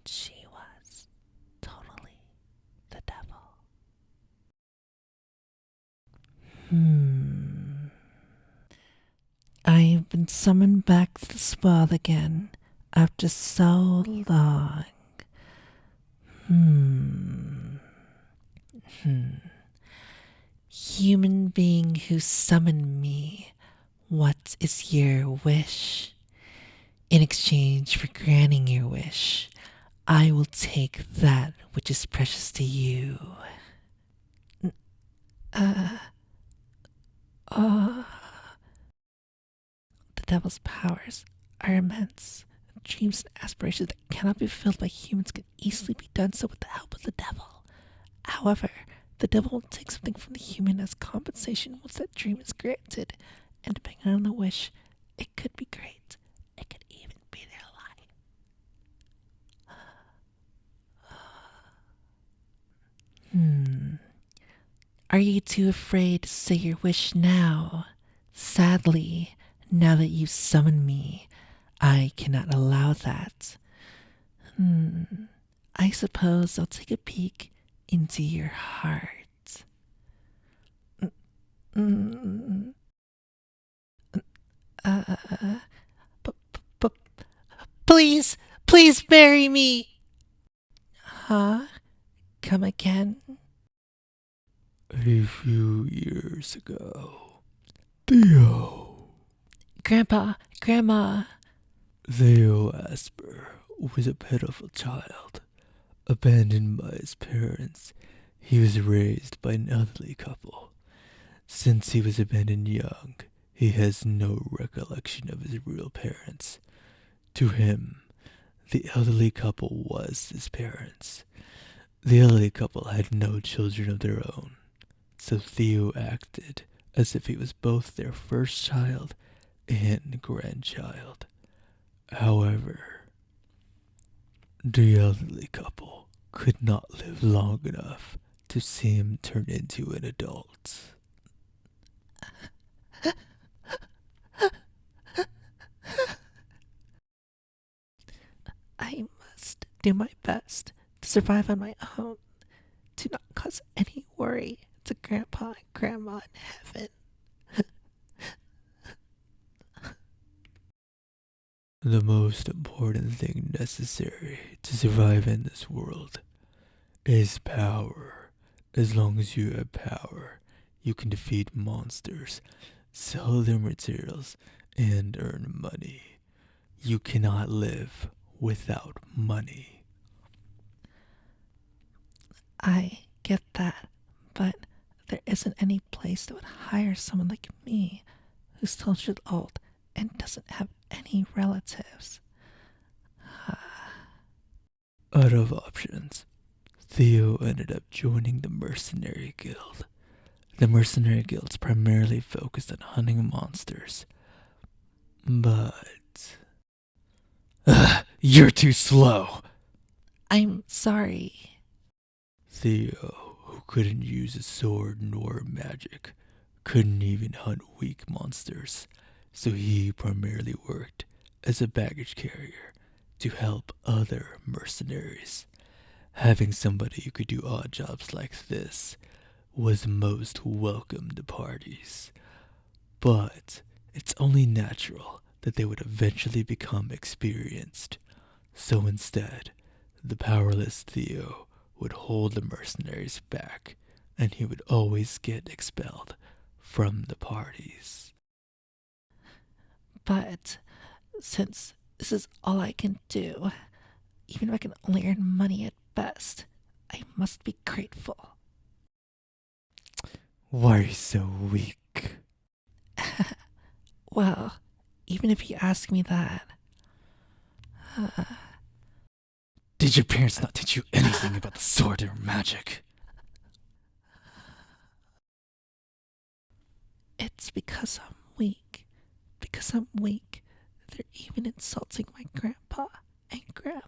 she was totally the devil. I have been summoned back to this world again after so long. Hmm. Human being who summoned me, what is your wish? In exchange for granting your wish, I will take that which is precious to you. Uh, uh, the devil's powers are immense. Dreams and aspirations that cannot be fulfilled by humans can easily be done so with the help of the devil. However, the devil will take something from the human as compensation once that dream is granted, and depending on the wish, it could be great. It could even be their life. Are you too afraid to say your wish now? Sadly, now that you summon me, I cannot allow that. I suppose I'll take a peek into your heart. Mm, uh, p- p- please, please marry me. Huh? Come again? A few years ago, Theo. Grandma. Theo Asper was a pitiful child, abandoned by his parents. He was raised by an elderly couple. Since he was abandoned young, he has no recollection of his real parents. To him, the elderly couple was his parents. The elderly couple had no children of their own, so Theo acted as if he was both their first child and grandchild. However, the elderly couple could not live long enough to see him turn into an adult. I must do my best to survive on my own. Do not cause any worry to Grandpa and Grandma in heaven. The most important thing necessary to survive in this world is power. As long as you have power, you can defeat monsters, sell their materials, and earn money. You cannot live without money. I get that, but there isn't any place that would hire someone like me who's 12 years old and doesn't have any relatives. Out of options, Theo ended up joining the Mercenary Guild. The Mercenary Guild's primarily focused on hunting monsters. But... you're too slow! I'm sorry. Theo, who couldn't use a sword nor magic, couldn't even hunt weak monsters, so he primarily worked as a baggage carrier to help other mercenaries. Having somebody who could do odd jobs like this was most welcome to parties. But it's only natural that they would eventually become experienced. So instead, the powerless Theo would hold the mercenaries back, and he would always get expelled from the parties. But since this is all I can do, even if I can only earn money at best, I must be grateful. Why are you so weak? Well, even if you ask me that, Did your parents not teach you anything about the sword or magic? it's because I'm weak. Because I'm weak, they're even insulting my grandpa and grandma.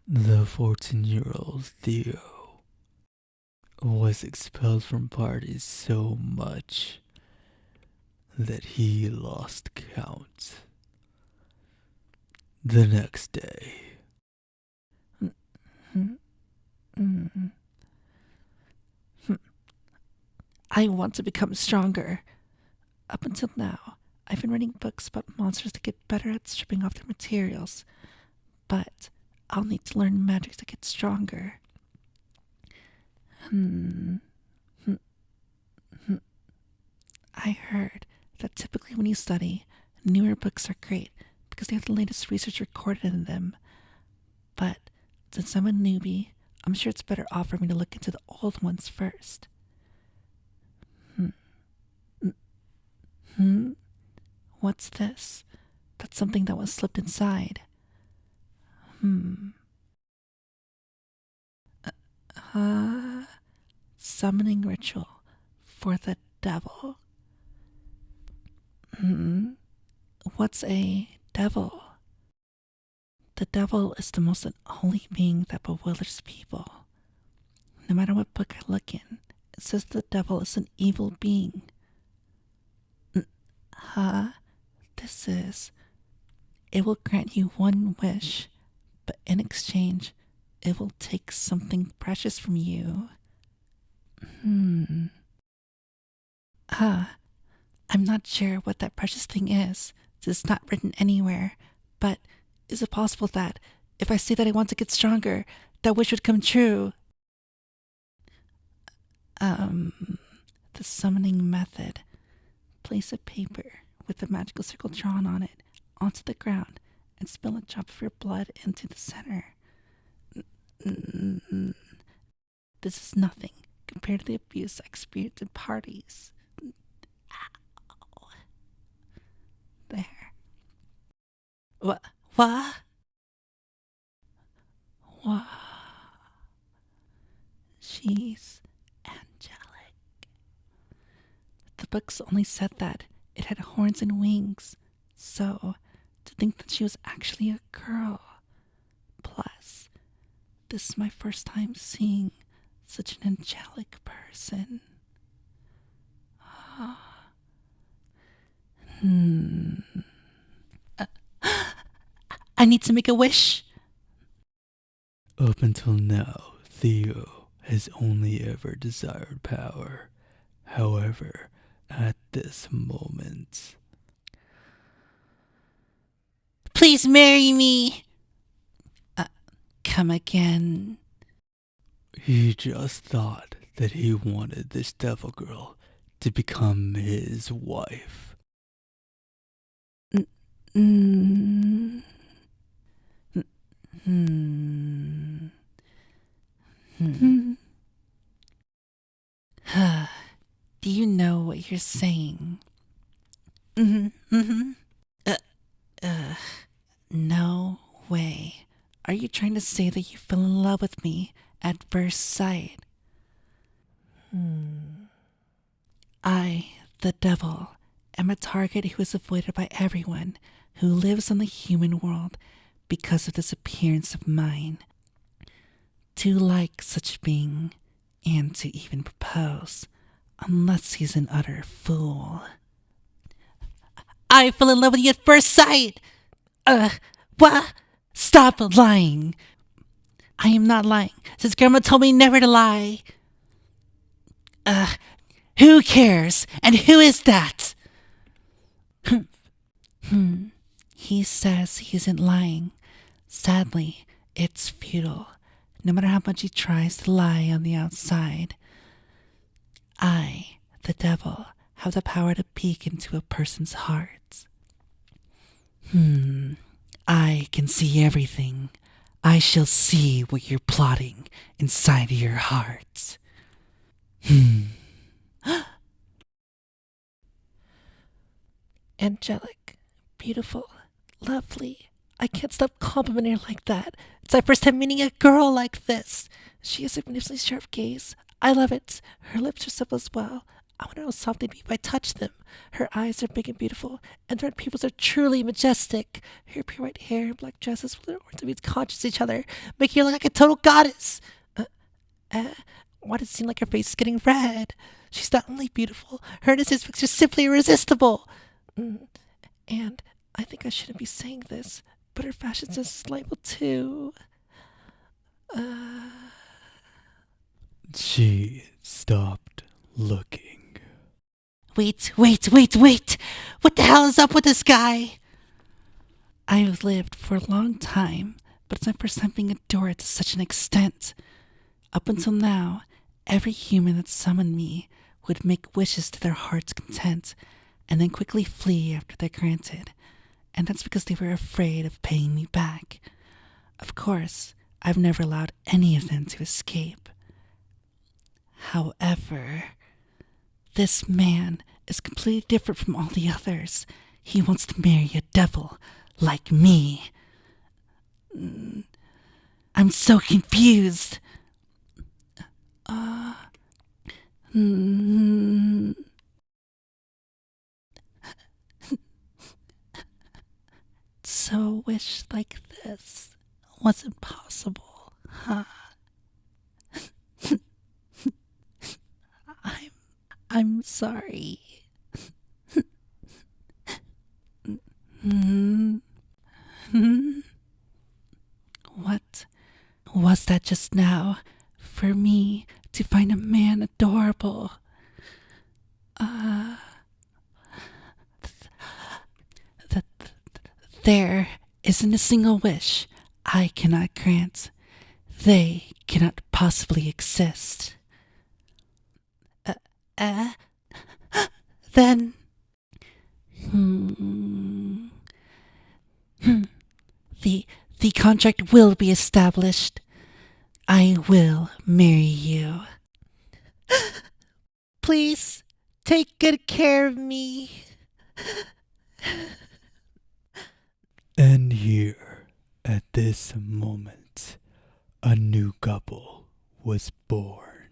The 14-year-old Theo was expelled from parties so much that he lost count. The next day. Hmm, hmm, hmm. I want to become stronger. Up until now, I've been reading books about monsters to get better at stripping off their materials, but I'll need to learn magic to get stronger. Hmm. Hmm. Hmm. I heard that typically when you study, newer books are great because they have the latest research recorded in them. But since I'm a newbie, I'm sure it's better off for me to look into the old ones first. Hmm. Hmm? What's this? That's something that was slipped inside. Hmm. Uh, Summoning ritual for the devil. Hmm. What's a devil? The devil is the most unholy being that bewilders people. No matter what book I look in, it says the devil is an evil being. Huh? This is. It will grant you one wish, but in exchange, it will take something precious from you. Hmm. I'm not sure what that precious thing is. It's not written anywhere. But is it possible that if I say that I want to get stronger, that wish would come true? The summoning method. Place a paper with a magical circle drawn on it onto the ground and spill a drop of your blood into the center. This is nothing compared to the abuse I experienced in parties. Ow. There. What? What? What? She's angelic. The books only said that it had horns and wings, so to think that she was actually a girl. Plus, this is my first time seeing such an angelic person. Hmm. Uh, I need to make a wish. Up until now, Theo has only ever desired power. However, at this moment, Please marry me. Come again. he just thought that he wanted this devil girl to become his wife. Mm. Hmm. Hmm. Do you know what you're saying? Mm-hmm. Mm-hmm. Uh, uh, no way. Are you trying to say that you fell in love with me at first sight? I, the devil, am a target who is avoided by everyone who lives on the human world because of this appearance of mine. To like such being, and to even propose, unless he's an utter fool. I fell in love with you at first sight! What? Stop lying! I am not lying, since Grandma told me never to lie. Who cares? And who is that? He says he isn't lying. Sadly, it's futile. No matter how much he tries to lie on the outside. I, the devil, have the power to peek into a person's heart. I can see everything. I shall see what you're plotting inside your heart. Angelic, beautiful, lovely. I can't stop complimenting her like that. It's my first time meeting a girl like this. She has a magnificently sharp gaze. I love it. Her lips are supple as well. I wonder how soft they'd be if I touched them. Her eyes are big and beautiful, and her red pupils are truly majestic. Her pure white hair and black dresses with their ornaments conscious each other, making her look like a total goddess. Why does it seem like her face is getting red? She's not only beautiful, her innocence makes her simply irresistible. And I think I shouldn't be saying this, But her fashion sense is liable too. She stopped looking. Wait! What the hell is up with this guy? I've lived for a long time, but it's my first time being adored to such an extent. Up until now, every human that summoned me would make wishes to their heart's content and then quickly flee after they're granted. And that's because they were afraid of paying me back. Of course, I've never allowed any of them to escape. However, this man is completely different from all the others. He wants to marry a devil like me. I'm so confused. So a wish like this was impossible, huh? I'm sorry. What was that just now? For me to find a man adorable. There isn't a single wish I cannot grant. They cannot possibly exist. Then... The contract will be established. I will marry you. Please, take good care of me. And here, at this moment, a new couple was born.